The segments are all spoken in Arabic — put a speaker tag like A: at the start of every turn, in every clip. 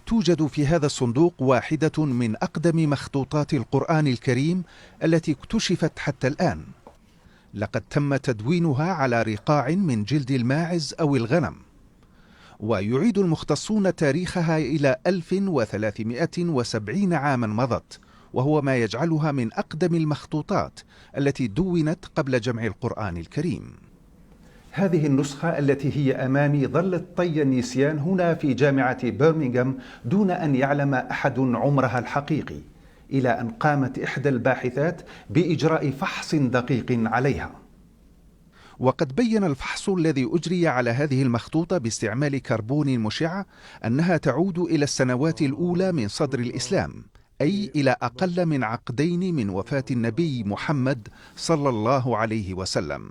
A: توجد في هذا الصندوق واحدة من أقدم مخطوطات القرآن الكريم التي اكتشفت حتى الآن. لقد تم تدوينها على رقاع من جلد الماعز أو الغنم، ويعيد المختصون تاريخها إلى 1370 عاما مضت، وهو ما يجعلها من أقدم المخطوطات التي دونت قبل جمع القرآن الكريم. هذه النسخة التي هي أمامي ظلت طي النسيان هنا في جامعة برمنغهام دون أن يعلم أحد عمرها الحقيقي، إلى أن قامت إحدى الباحثات بإجراء فحص دقيق عليها. وقد بين الفحص الذي أجري على هذه المخطوطة باستعمال كربون مشع أنها تعود إلى السنوات الأولى من صدر الإسلام، أي إلى أقل من عقدين من وفاة النبي محمد صلى الله عليه وسلم.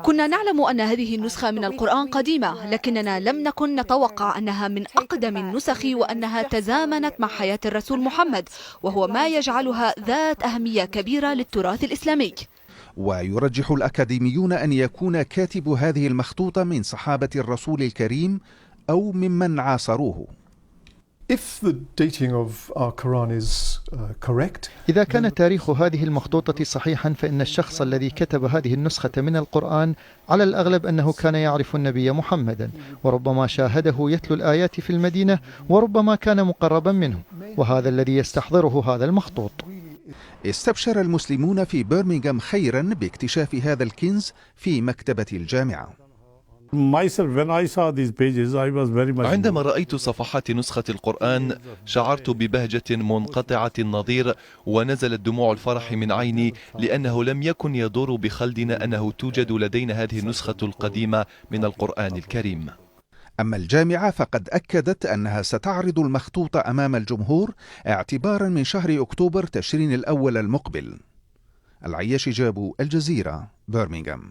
B: كنا نعلم أن هذه النسخة من القرآن قديمة، لكننا لم نكن نتوقع أنها من أقدم النسخ وأنها تزامنت مع حياة الرسول محمد، وهو ما يجعلها ذات أهمية كبيرة للتراث الإسلامي.
A: ويرجح الأكاديميون أن يكون كاتب هذه المخطوطة من صحابة الرسول الكريم أو ممن عاصروه.
C: إذا كان تاريخ هذه المخطوطة صحيحا، فإن الشخص الذي كتب هذه النسخة من القرآن على الأغلب أنه كان يعرف النبي محمدا، وربما شاهده يتلو الآيات في المدينة، وربما كان مقربا منه، وهذا الذي يستحضره هذا المخطوط.
A: استبشر المسلمون في برمنغهام خيرا باكتشاف هذا الكنز في مكتبة الجامعة.
D: عندما رأيت صفحات نسخة القرآن شعرت ببهجة منقطعة النظير، ونزلت دموع الفرح من عيني، لأنه لم يكن يدور بخلدنا أنه توجد لدينا هذه النسخة القديمة من القرآن الكريم.
A: أما الجامعة فقد أكدت أنها ستعرض المخطوط أمام الجمهور اعتبارا من شهر أكتوبر تشرين الأول المقبل. العياشي جابو، الجزيرة، برمنغهام.